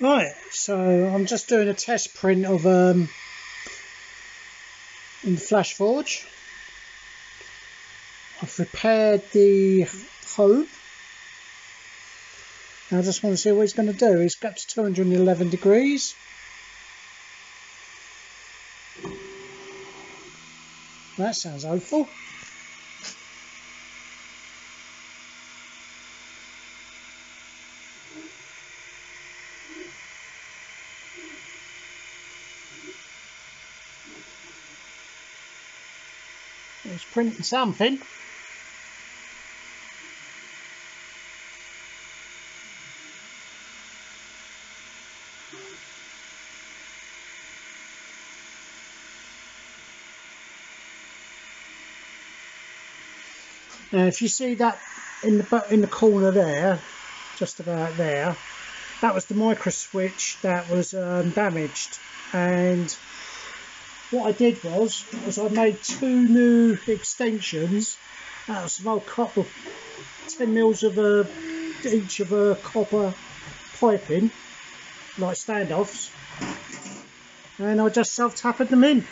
Right, so I'm just doing a test print of in the Flashforge. I've repaired the hole. I just want to see what he's going to do. He's got to 211 degrees. That sounds hopeful. He's printing something. Now, if you see that in the corner there, just about there, that was the microswitch that was damaged. And what I did was I made two new extensions out of some old copper, 10 mils of each of copper piping, like standoffs, and I just self-tapped them in.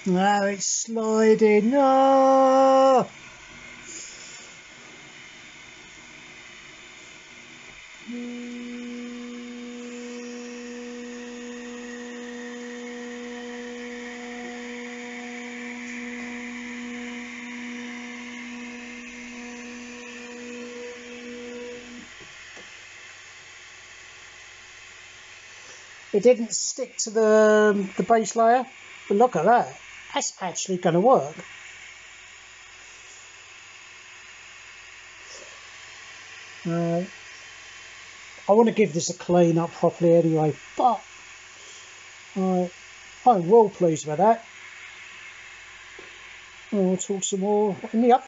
Now it's sliding. No! It didn't stick to the base layer, but look at that. That's actually going to work. I want to give this a clean up properly anyway, but I'm well pleased with that. We'll talk some more in the up.